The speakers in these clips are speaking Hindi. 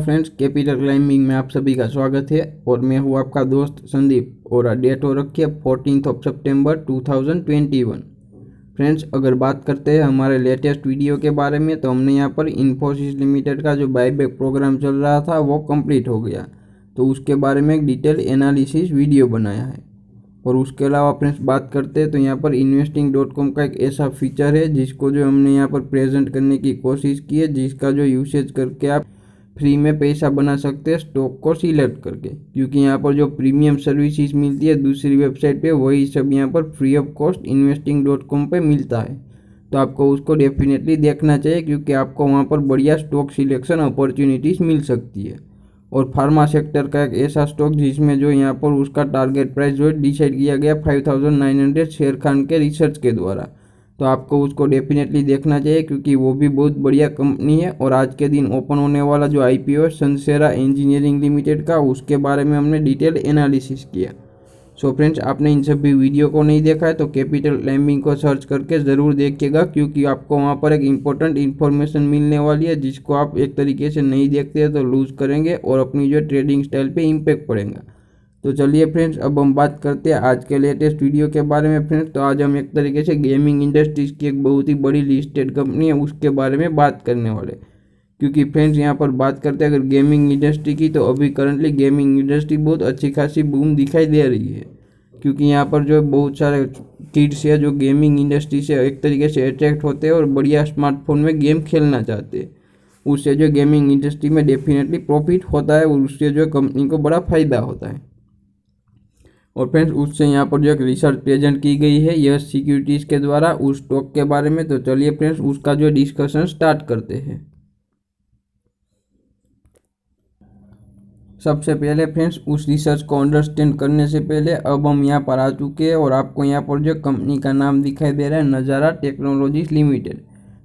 फ्रेंड्स, कैपिटल क्लाइंबिंग में आप सभी का स्वागत है और मैं हूं आपका दोस्त संदीप और डेट हो रखी है 14 सितंबर 2021। फ्रेंड्स, अगर बात करते हैं हमारे लेटेस्ट वीडियो के बारे में तो हमने यहां पर इन्फोसिस लिमिटेड का जो बाईबैक प्रोग्राम चल रहा था वो कंप्लीट हो गया, तो उसके बारे में एक डिटेल एनालिसिस वीडियो बनाया है। और उसके अलावा फ्रेंड्स बात करते हैं तो यहाँ पर investing.com का एक ऐसा फीचर है जिसको जो हमने यहाँ पर प्रेजेंट करने की कोशिश की है, जिसका जो यूसेज करके आप फ्री में पैसा बना सकते हैं स्टॉक को सिलेक्ट करके। क्योंकि यहाँ पर जो प्रीमियम सर्विसेज मिलती है दूसरी वेबसाइट पे, वही सब यहाँ पर फ्री ऑफ कॉस्ट investing.com पे मिलता है, तो आपको उसको डेफिनेटली देखना चाहिए क्योंकि आपको वहाँ पर बढ़िया स्टॉक सिलेक्शन अपॉर्चुनिटीज़ मिल सकती है। और फार्मा सेक्टर का एक ऐसा स्टॉक जिसमें जो यहाँ पर उसका टारगेट प्राइस जो है डिसाइड किया गया 5900 शेर खान के रिसर्च के द्वारा, तो आपको उसको डेफिनेटली देखना चाहिए क्योंकि वो भी बहुत बढ़िया कंपनी है। और आज के दिन ओपन होने वाला जो आईपीओ है सनसेरा इंजीनियरिंग लिमिटेड का, उसके बारे में हमने डिटेल एनालिसिस किया। सो फ्रेंड्स, आपने इन सभी वीडियो को नहीं देखा है तो कैपिटल क्लाइंबिंग को सर्च करके ज़रूर देखिएगा क्योंकि आपको वहाँ पर एक इम्पोर्टेंट इन्फॉर्मेशन मिलने वाली है जिसको आप एक तरीके से नहीं देखते हैं तो लूज़ करेंगे और अपनी जो ट्रेडिंग स्टाइल पे इम्पैक्ट पड़ेगा। तो चलिए फ्रेंड्स, अब हम बात करते हैं आज के लेटेस्ट वीडियो के बारे में। फ्रेंड्स, तो आज हम एक तरीके से गेमिंग इंडस्ट्रीज़ की एक बहुत ही बड़ी लिस्टेड कंपनी है उसके बारे में बात करने वाले, क्योंकि फ्रेंड्स यहाँ पर बात करते हैं अगर गेमिंग इंडस्ट्री की तो अभी करंटली गेमिंग इंडस्ट्री बहुत अच्छी खासी बूम दिखाई दे रही है। क्योंकि यहाँ पर जो बहुत सारे किड्स है जो गेमिंग इंडस्ट्री से एक तरीके से अट्रैक्ट होते हैं और बढ़िया स्मार्टफोन में गेम खेलना चाहते हैं, उससे जो गेमिंग इंडस्ट्री में डेफिनेटली प्रॉफिट होता है और उससे जो कंपनी को बड़ा फ़ायदा होता है। और फ्रेंड्स, उससे यहाँ पर जो एक रिसर्च प्रेजेंट की गई है यस सिक्योरिटीज़ के द्वारा उस स्टॉक के बारे में, तो चलिए फ्रेंड्स उसका जो डिस्कशन स्टार्ट करते हैं। सबसे पहले फ्रेंड्स उस रिसर्च को अंडरस्टैंड करने से पहले अब हम यहाँ पर आ चुके हैं और आपको यहाँ पर जो कंपनी का नाम दिखाई दे रहा है नज़ारा टेक्नोलॉजीज लिमिटेड।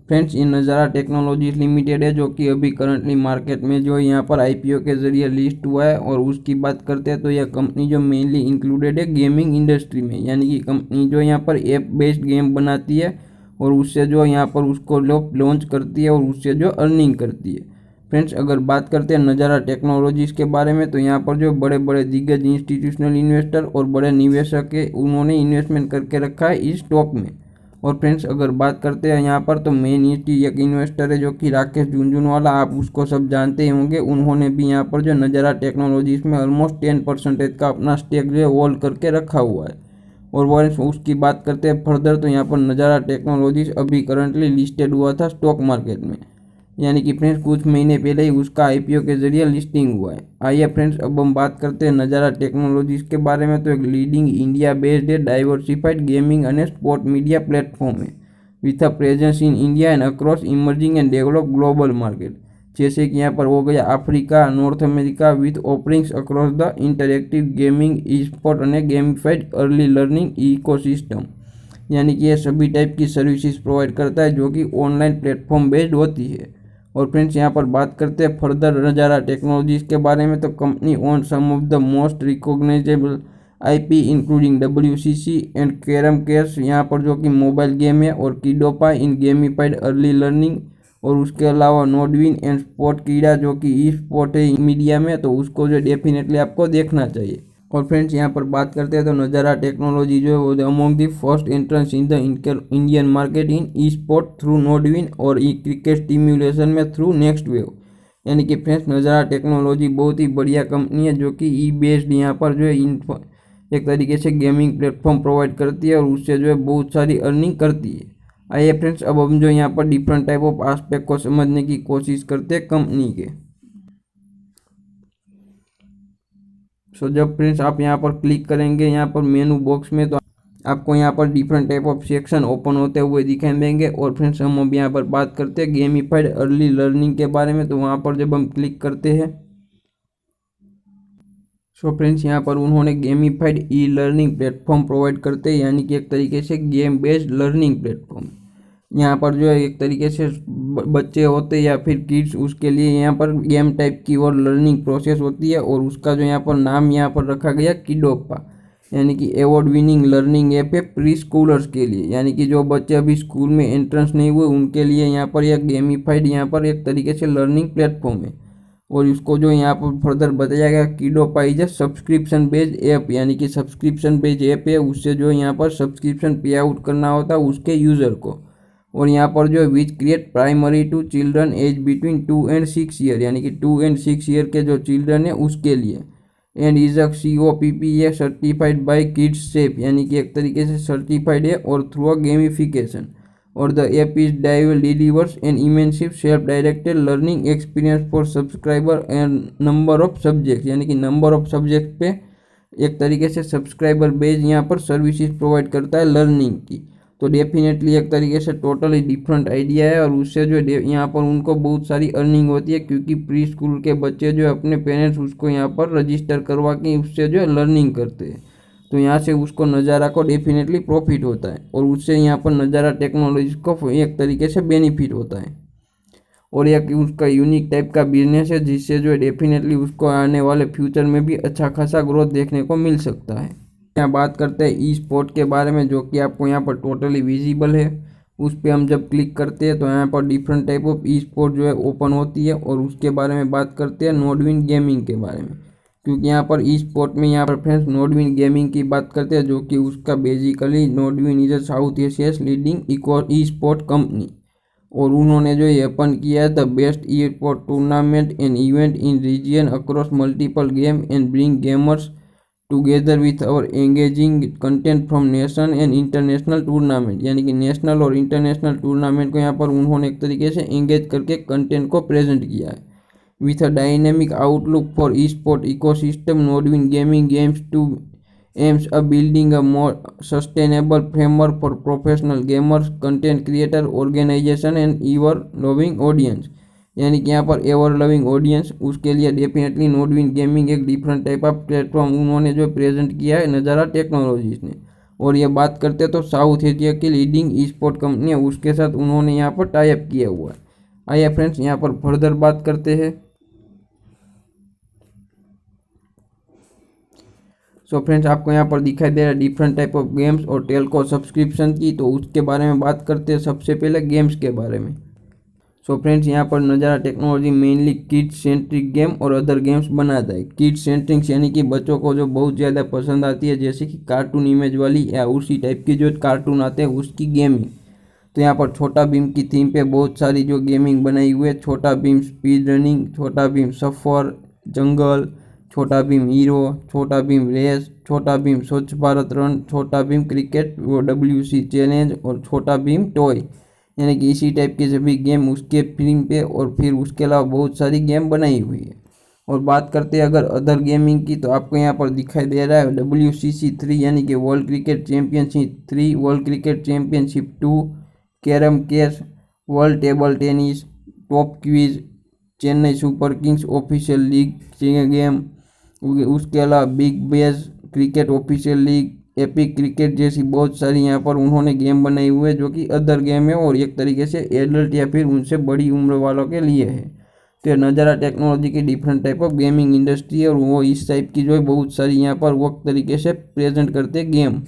फ्रेंड्स, ये नज़ारा टेक्नोलॉजीज लिमिटेड है जो कि अभी करंटली मार्केट में जो यहाँ पर आईपीओ के ज़रिए लिस्ट हुआ है। और उसकी बात करते हैं तो यह कंपनी जो मेनली इंक्लूडेड है गेमिंग इंडस्ट्री में, यानी कि कंपनी जो यहाँ पर ऐप बेस्ड गेम बनाती है और उससे जो यहाँ पर उसको लॉन्च करती है और उससे जो अर्निंग करती है। फ्रेंड्स, अगर बात करते हैं नज़ारा टेक्नोलॉजीज़ के बारे में तो यहाँ पर जो बड़े बड़े दिग्गज इंस्टीट्यूशनल इन्वेस्टर और बड़े निवेशक है उन्होंने इन्वेस्टमेंट करके रखा है इस स्टॉक में। और फ्रेंड्स, अगर बात करते हैं यहाँ पर तो मेन एक इन्वेस्टर है जो कि राकेश झुनझुनवाला, आप उसको सब जानते ही होंगे। उन्होंने भी यहाँ पर जो नज़ारा टेक्नोलॉजीज़ में ऑलमोस्ट 10% का अपना स्टेक जो है होल्ड करके रखा हुआ है। और वो उसकी बात करते हैं फर्दर तो यहाँ पर नज़ारा टेक्नोलॉजीज़ अभी करंटली लिस्टेड हुआ था स्टॉक मार्केट में, यानी कि फ्रेंड्स कुछ महीने पहले ही उसका आईपीओ के जरिए लिस्टिंग हुआ है। आइए फ्रेंड्स, अब हम बात करते हैं नज़ारा टेक्नोलॉजीज़ के बारे में। तो एक लीडिंग इंडिया बेस्ड है diversified gaming and sport media platform है with a presence in India and across emerging and develop global market, जैसे कि यहाँ पर हो गया Africa, North America, with offerings across the interactive gaming e sport and gamified early learning ecosystem, यानी कि ये सभी टाइप की सर्विसेज प्रोवाइड करता है जो कि ऑनलाइन प्लेटफॉर्म बेस्ड होती है। और फ्रेंड्स, यहाँ पर बात करते हैं फर्दर नज़ारा टेक्नोलॉजीज़ के बारे में तो company own some of the most recognizable IP including WCC and carrom cares, यहाँ पर जो कि मोबाइल गेम है, और Kiddopia in gamified early learning, और उसके अलावा नोडविन एंड स्पोर्ट कीड़ा जो कि ई स्पोर्ट है मीडिया में, तो उसको जो डेफिनेटली आपको देखना चाहिए। और फ्रेंड्स, यहाँ पर बात करते हैं तो नज़ारा टेक्नोलॉजी जो है वो among the first entrance in the Indian market in E sport through Nodwin और ई क्रिकेट स्टिम्युलेशन में थ्रू नेक्स्ट वेव, यानी कि फ्रेंड्स नज़ारा टेक्नोलॉजी बहुत ही बढ़िया कंपनी है जो कि ई बेस्ड यहाँ पर जो है एक तरीके से गेमिंग प्लेटफॉर्म प्रोवाइड करती है और उससे जो है बहुत सारी अर्निंग करती है। आइए फ्रेंड्स, अब हम जो यहाँ पर डिफरेंट टाइप ऑफ आस्पेक्ट को समझने की कोशिश करते हैं कंपनी के। सो जब फ्रेंड्स आप यहाँ पर क्लिक करेंगे यहाँ पर मेनू बॉक्स में तो आपको यहाँ पर different type of section open होते हुए दिखाई देंगे। और फ्रेंड्स, हम अब यहाँ पर बात करते हैं गेमिफाइड अर्ली लर्निंग के बारे में, तो वहाँ पर जब हम क्लिक करते हैं सो फ्रेंड्स यहाँ पर उन्होंने gamified e learning platform provide करते हैं, यानी कि एक तरीके से गेम बेस्ड लर्निंग प्लेटफॉर्म। यहाँ पर जो है एक तरीके से बच्चे होते या फिर किड्स, उसके लिए यहाँ पर गेम टाइप की और लर्निंग प्रोसेस होती है और उसका जो यहाँ पर नाम यहाँ पर रखा गया किडोपा, यानी कि अवार्ड विनिंग लर्निंग ऐप है प्री स्कूलर्स के लिए, यानी कि जो बच्चे अभी स्कूल में एंट्रेंस नहीं हुए उनके लिए यहाँ पर यह गेमिफाइड यहाँ पर एक तरीके से लर्निंग प्लेटफॉर्म है। और इसको जो यहाँ पर फर्दर बताया गया किडोपाई इज सब्सक्रिप्शन बेस्ड ऐप, यानी कि सब्सक्रिप्शन बेस्ड ऐप है, उससे जो यहाँ पर सब्सक्रिप्शन पे आउट करना होता है उसके यूज़र को। और यहाँ पर जो which create primary to children age between 2 and 6 year, यानी कि 2 and 6 ईयर के जो चिल्ड्रन है उसके लिए। And is a COPPA certified by kids safe, यानी कि एक तरीके से सर्टिफाइड है और थ्रू अ गेमिफिकेशन। और the app is delivers an immersive self directed learning experience for subscriber and number of subject, यानी कि नंबर ऑफ सब्जेक्ट पे एक तरीके से सब्सक्राइबर बेस यहाँ पर सर्विसेज प्रोवाइड करता है लर्निंग की। तो डेफिनेटली एक तरीके से टोटली डिफरेंट आइडिया है, और उससे जो यहाँ पर उनको बहुत सारी अर्निंग होती है, क्योंकि प्री स्कूल के बच्चे जो अपने पेरेंट्स उसको यहाँ पर रजिस्टर करवा के उससे जो है लर्निंग करते हैं, तो यहाँ से उसको नज़ारा को डेफिनेटली प्रॉफिट होता है, और उससे यहाँ पर नज़ारा टेक्नोलॉजी को एक तरीके से बेनिफिट होता है। और एक उसका यूनिक टाइप का बिजनेस है, जिससे जो है डेफिनेटली उसको आने वाले फ्यूचर में भी अच्छा खासा ग्रोथ देखने को मिल सकता है। यहाँ बात करते हैं ई स्पोर्ट के बारे में, जो कि आपको यहाँ पर टोटली विजिबल है। उस पर हम जब क्लिक करते हैं तो यहाँ पर different type of E sport जो है ओपन होती है, और उसके बारे में बात करते हैं नोडविन गेमिंग के बारे में, क्योंकि यहाँ पर ई स्पोर्ट में यहाँ पर फ्रेंड्स नोडविन गेमिंग की बात करते हैं, जो कि उसका basically Nodwin is a South Asia's leading e sport company. और उन्होंने जो ये ओपन किया है the best e sport tournament and event in region across multiple game and bring gamers together with और engaging content from nation and international tournament, यानी कि नेशनल और इंटरनेशनल टूर्नामेंट को यहाँ पर उन्होंने एक तरीके से एंगेज करके कंटेंट को प्रेजेंट किया है। With a dynamic outlook for e sport ecosystem, Nodwin gaming games to aims a building a more sustainable framework for professional gamers, content creator, organization and ever loving audience, यानी कि यहाँ पर एवर लविंग ऑडियंस, उसके लिए डेफिनेटली नोडविन गेमिंग एक डिफरेंट टाइप ऑफ प्लेटफॉर्म उन्होंने जो प्रेजेंट किया है नज़ारा टेक्नोलॉजीज ने। और ये बात करते तो साउथ एशिया की लीडिंग ई स्पोर्ट कंपनी है, उसके साथ उन्होंने यहाँ पर टाई अप किया हुआ है। आइए फ्रेंड्स यहाँ पर फर्दर बात करते हैं। सो फ्रेंड्स आपको यहाँ पर दिखाई दे रहा है डिफरेंट टाइप ऑफ गेम्स और टेलको सब्सक्रिप्शन की, तो उसके बारे में बात करते हैं सबसे पहले गेम्स के बारे में। सो फ्रेंड्स यहाँ पर नज़ारा technology mainly kids centric game और अदर गेम्स बनाता है। किड्स सेंट्रिक यानी कि बच्चों को जो बहुत ज़्यादा पसंद आती है, जैसे कि कार्टून इमेज वाली या उसी टाइप की जो कार्टून आते हैं उसकी गेमिंग। तो यहाँ पर छोटा भीम की थीम पे बहुत सारी जो गेमिंग बनाई हुई है, छोटा भीम स्पीड रनिंग, छोटा भीम सफ़र जंगल, छोटा भीम हीरो, छोटा भीम रेस, छोटा भीम स्वच्छ भारत रन, छोटा भीम क्रिकेट WC चैलेंज और छोटा भीम टॉय, यानी कि इसी टाइप के सभी गेम उसके फिल्म पे, और फिर उसके अलावा बहुत सारी गेम बनाई हुई है। और बात करते हैं अगर अदर गेमिंग की, तो आपको यहाँ पर दिखाई दे रहा है WCC 3, यानी कि world cricket championship 3, world cricket championship 2, carrom case, world table tennis, top quiz, Chennai super Kings official league game, उसके अलावा big base cricket official league, epic cricket जैसी बहुत सारी यहाँ पर उन्होंने गेम बनाई हुई है, जो कि अदर गेम है और एक तरीके से एडल्ट या फिर उनसे बड़ी उम्र वालों के लिए है। तो ये नज़ारा टेक्नोलॉजी की different type of gaming industry है, और वो इस टाइप की जो है बहुत सारी यहाँ पर वो तरीके से प्रेजेंट करते हैं गेम।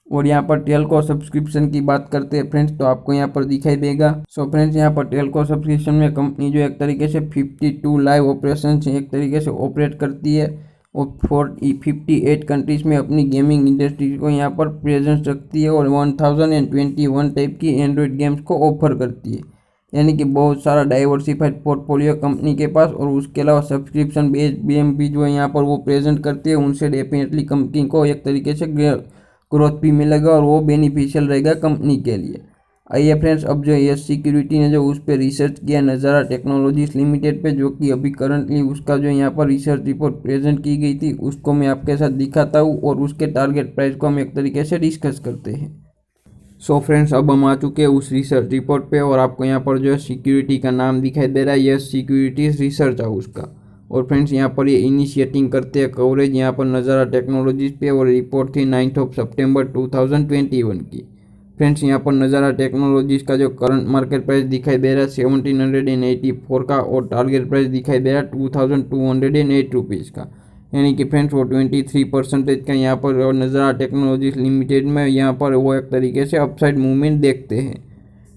और यहाँ पर टेलको सब्सक्रिप्शन की बात करते हैं फ्रेंड्स, तो आपको यहाँ पर दिखाई देगा। सो फ्रेंड्स यहाँ पर टेलको सब्सक्रिप्शन में कंपनी जो एक तरीके से 52 लाइव ऑपरेशन एक तरीके से ऑपरेट करती है, और 58 कंट्रीज़ में अपनी गेमिंग इंडस्ट्री को यहाँ पर प्रेजेंस रखती है, और 1021 टाइप की एंड्रॉयड गेम्स को ऑफर करती है, यानी कि बहुत सारा डाइवर्सिफाइड पोर्टफोलियो कंपनी के पास। और उसके अलावा सब्सक्रिप्शन बेस्ड गेम भी जो है यहाँ पर वो प्रेजेंट करती है, उनसे डेफिनेटली कंपनी को एक तरीके से ग्रोथ भी मिलेगा, और वो बेनिफिशियल रहेगा कंपनी के लिए। आइए फ्रेंड्स अब जो यस सिक्योरिटी ने जो उस पर रिसर्च किया नज़ारा टेक्नोलॉजीज लिमिटेड पे, जो कि अभी करंटली उसका जो यहाँ पर रिसर्च रिपोर्ट प्रेजेंट की गई थी, उसको मैं आपके साथ दिखाता हूँ, और उसके टारगेट प्राइस को हम एक तरीके से डिस्कस करते हैं। सो फ्रेंड्स अब हम आ चुके हैं उस रिसर्च रिपोर्ट पे, और आपको यहाँ पर जो है सिक्योरिटी का नाम दिखाई दे रहा है, यस सिक्योरिटीज रिसर्च हाउस का। और फ्रेंड्स यहाँ पर ये इनिशिएटिंग करते हैं कवरेज यहाँ पर नज़ारा टेक्नोलॉजीज पे, और रिपोर्ट थी 9 सितंबर 2021 की। फ्रेंड्स यहाँ पर नज़ारा टेक्नोलॉजीज का जो करंट मार्केट प्राइस दिखाई दे रहा है 1784 का, और टारगेट प्राइस दिखाई दे रहा है 2208 रुपीज़ का, यानी कि फ्रेंड्स वो 23% का यहाँ पर नज़ारा टेक्नोलॉजीज लिमिटेड में यहाँ पर वो एक तरीके से अपसाइड मूवमेंट देखते हैं।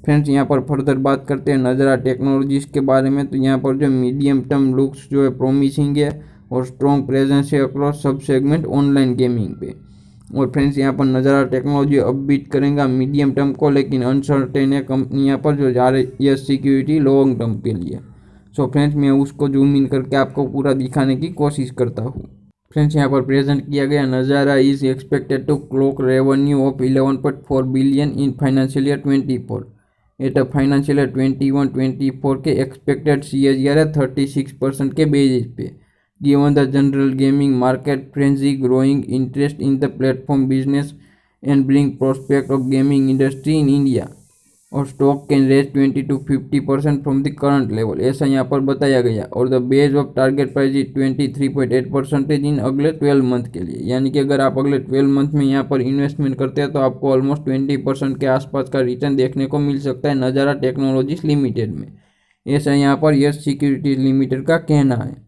फ्रेंड्स यहाँ पर फर्दर बात करते हैं नज़ारा टेक्नोलॉजीज के बारे में, तो यहाँ पर जो मीडियम टर्म लुक्स जो है प्रोमिसिंग है और स्ट्रॉन्ग प्रेजेंस है अक्रॉस सब सेगमेंट ऑनलाइन गेमिंग पे। और फ्रेंड्स यहाँ पर नज़ारा टेक्नोलॉजी अपबीट करेगा मीडियम टर्म को, लेकिन अनसर्टेन है कंपनी यहाँ पर जो जा रही है सिक्योरिटी लॉन्ग टर्म के लिए। सो फ्रेंड्स मैं उसको जूम इन करके आपको पूरा दिखाने की कोशिश करता हूँ। फ्रेंड्स यहाँ पर प्रेजेंट किया गया Nazara is expected to clock revenue of 11.4 billion in financial year 24 at financial year 21-24 के एक्सपेक्टेड CAGR है 36% के बेसिस पे, given the general gaming market frenzy growing interest in the platform business and bring prospect of gaming industry in India, और stock can raise 20-50% from the current level, ऐसा यहाँ पर बताया गया। और the base of target price is 23.8% इन अगले 12 मंथ के लिए, यानी कि अगर आप अगले 12 मंथ में यहाँ पर इन्वेस्टमेंट करते हैं तो आपको ऑलमोस्ट 20% के आसपास का रिटर्न देखने को मिल सकता है नज़ारा टेक्नोलॉजीज लिमिटेड में, ऐसा यहाँ पर यस सिक्योरिटीज लिमिटेड का कहना है।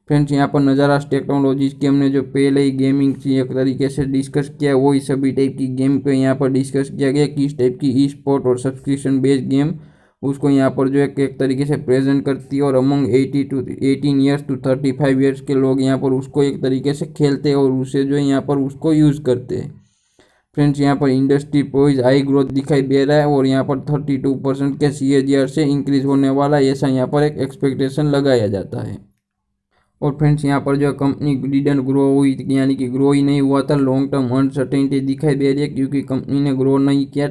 फ्रेंड्स यहाँ पर नज़ारा टेक्नोलॉजीज की हमने जो पहले ही गेमिंग की एक तरीके से डिस्कस किया, वही सभी टाइप की गेम को यहाँ पर डिस्कस किया गया, किस टाइप की ई स्पोर्ट और सब्सक्रिप्शन बेस्ड गेम उसको यहाँ पर जो है एक तरीके से प्रेजेंट करती है, और अमंग 18 ईयर्स टू 35 ईयर्स के लोग यहाँ पर उसको एक तरीके से खेलते हैं और उसे जो है यहाँ पर उसको यूज़ करते हैं। फ्रेंड्स यहाँ पर इंडस्ट्री पोइज हाई ग्रोथ दिखाई दे रहा है और यहाँ पर 32% के CAGR से इंक्रीज होने वाला, ऐसा यहाँ पर एक एक्सपेक्टेशन लगाया जाता है। और फ्रेंड्स यहाँ पर जो कंपनी डिडंट ग्रो हुई, यानी कि ग्रो ही नहीं हुआ था, लॉन्ग टर्म अनसर्टेनिटी दिखाई दे रही है क्योंकि कंपनी ने ग्रो नहीं किया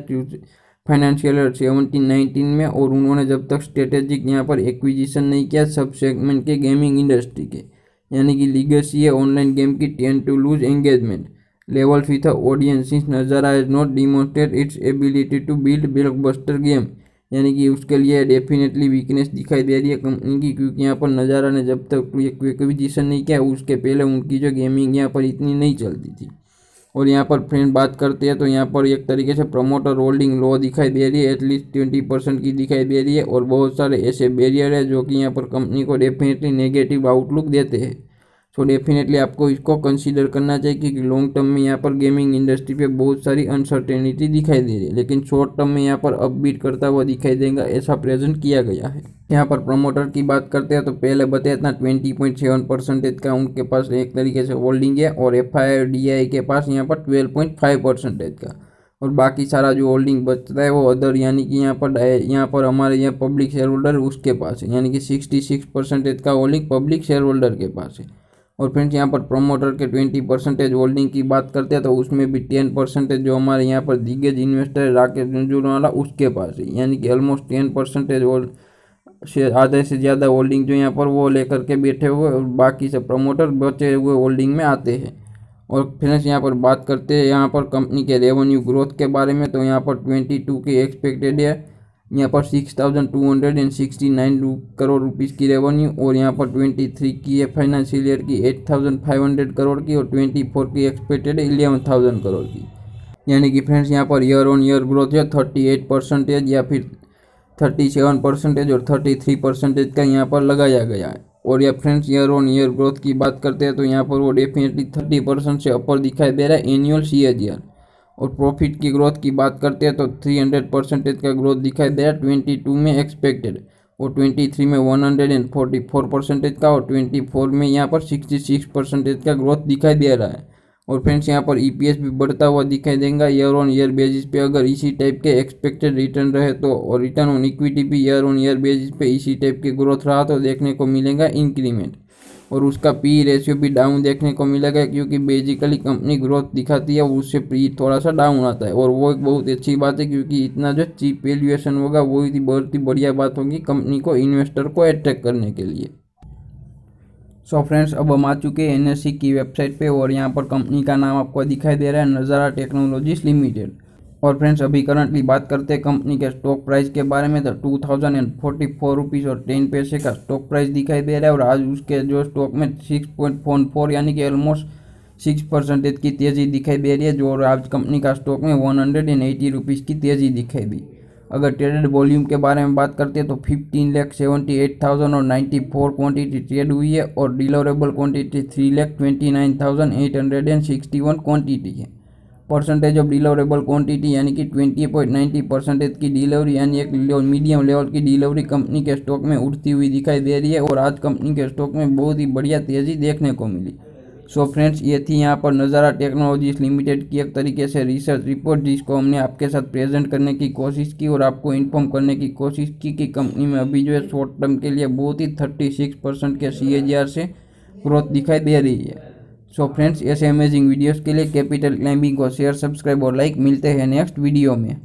फाइनेंशियल ईयर 17-19 में, और उन्होंने जब तक स्ट्रेटेजिक यहाँ पर एक्विजिशन नहीं किया सब सेगमेंट के गेमिंग इंडस्ट्री के, यानी कि लीगेसी है ऑनलाइन गेम की tend to lose engagement level with audience since Nazara has not demonstrate its ability to build blockbuster game, यानी कि उसके लिए डेफिनेटली वीकनेस दिखाई दे रही है कंपनी की, क्योंकि यहाँ पर नज़ारा ने जब तक एक्विजिशन नहीं किया उसके पहले उनकी जो गेमिंग यहाँ पर इतनी नहीं चलती थी। और यहाँ पर फ्रेंड बात करते हैं तो यहाँ पर एक तरीके से प्रमोटर होल्डिंग लो दिखाई दे रही है, एटलीस्ट 20% की दिखाई दे रही है, और बहुत सारे ऐसे बैरियर है जो कि यहाँ पर कंपनी को डेफिनेटली नेगेटिव आउटलुक देते हैं। सो डेफिनेटली आपको इसको कंसीडर करना चाहिए क्योंकि लॉन्ग टर्म में यहाँ पर गेमिंग इंडस्ट्री पे बहुत सारी अनसर्टेनिटी दिखाई दे रही है, लेकिन शॉर्ट टर्म में यहाँ पर अपबीट करता हुआ दिखाई देगा, ऐसा प्रेजेंट किया गया है। यहाँ पर प्रमोटर की बात करते हैं तो पहले बताया था 20.7% का उनके पास एक तरीके से होल्डिंग है, और FIDI के पास यहाँ पर 12.5% का, और बाकी सारा जो होल्डिंग बचता है वो अदर, यानी कि यहाँ पर हमारे यहाँ पब्लिक शेयर होल्डर उसके पास है, यानी कि 66% का होल्डिंग पब्लिक शेयर होल्डर के पास है। और फ्रेंड्स यहाँ पर प्रमोटर के 20% होल्डिंग की बात करते हैं तो उसमें भी 10% जो हमारे यहाँ पर दिग्गज इन्वेस्टर है राकेश झुंझुनवाला उसके पास है, यानी कि ऑलमोस्ट 10% आधे से ज़्यादा होल्डिंग जो यहाँ पर वो लेकर के बैठे हुए, और बाकी से प्रमोटर बचे हुए होल्डिंग में आते हैं। और फ्रेंड्स यहाँ पर बात करते हैं यहाँ पर कंपनी के रेवेन्यू ग्रोथ के बारे में, तो यहाँ पर 22 की एक्सपेक्टेड है, यहाँ पर 6,269 करोड़ रुपीज़ की रेवेन्यू, और यहाँ पर 23 की है फाइनेंशियल ईयर की 8,500 करोड़ की, और 24 की एक्सपेक्टेड है 11,000 करोड़ की, यानी कि फ्रेंड्स यहाँ per year on year growth है 38% या फिर 37% और 33% का यहाँ पर लगाया गया है। और या friends year on year growth की बात करते हैं तो यहाँ पर वो डेफिनेटली 30% से ऊपर दिखाई दे रहा है एनुअल CAGR। और प्रॉफिट की ग्रोथ की बात करते हैं तो 300% का ग्रोथ दिखाई दे रहा है 22 में एक्सपेक्टेड, और 23 में 144% का, और 24 में यहाँ पर 66% का ग्रोथ दिखाई दे रहा है। और फ्रेंड्स यहाँ पर EPS भी बढ़ता हुआ दिखाई देगा ईयर ऑन ईयर बेसिस पे, अगर इसी टाइप के एक्सपेक्टेड रिटर्न रहे तो, और रिटर्न ऑन इक्विटी भी ईयर ऑन ईयर बेसिस पे इसी टाइप की ग्रोथ रहा तो देखने को मिलेगा इंक्रीमेंट, और उसका PE रेशियो भी डाउन देखने को मिलेगा क्योंकि बेसिकली कंपनी ग्रोथ दिखाती है उससे PE थोड़ा सा डाउन आता है, और वो एक बहुत अच्छी बात है क्योंकि इतना जो चीप वैल्यूएशन होगा वो ही बहुत ही बढ़िया बात होगी कंपनी को इन्वेस्टर को अट्रैक्ट करने के लिए। सो फ्रेंड्स अब हम आ चुके हैं NSE की वेबसाइट पे, और यहाँ पर कंपनी का नाम आपको दिखाई दे रहा है नज़ारा टेक्नोलॉजीज लिमिटेड। और फ्रेंड्स अभी करंटली बात करते हैं कंपनी के स्टॉक प्राइस के बारे में, तो 2044 रुपीज़ और 10 पैसे का स्टॉक प्राइस दिखाई दे रहा है, और आज उसके जो स्टॉक में 6.44 यानी कि ऑलमोस्ट 6% की तेज़ी दिखाई दे रही है, जो आज कंपनी का स्टॉक में 180 रुपीज़ की तेज़ी दिखाई दी। अगर ट्रेडेड वॉल्यूम के बारे में बात करते हैं तो 15,78,094 क्वांटिटी ट्रेड हुई है, और डिलीवरेबल क्वांटिटी 3,29,861 क्वांटिटी है। परसेंटेज ऑफ डिलीवरेबल क्वांटिटी यानी कि 20.90% की डिलीवरी यानी एक मीडियम लेवल की डिलीवरी कंपनी के स्टॉक में उठती हुई दिखाई दे रही है और आज कंपनी के स्टॉक में बहुत ही बढ़िया तेज़ी देखने को मिली। सो फ्रेंड्स, ये थी यहाँ पर नज़ारा टेक्नोलॉजीज लिमिटेड की एक तरीके से रिसर्च रिपोर्ट, जिसको हमने आपके साथ प्रेजेंट करने की कोशिश की और आपको इन्फॉर्म करने की कोशिश की कि कंपनी में अभी जो है शॉर्ट टर्म के लिए बहुत ही 36% के CAGR से ग्रोथ दिखाई दे रही है। सो फ्रेंड्स, ऐसे अमेजिंग वीडियोस के लिए कैपिटल क्लाइंबिंग को शेयर, सब्सक्राइब और लाइक। मिलते हैं नेक्स्ट वीडियो में।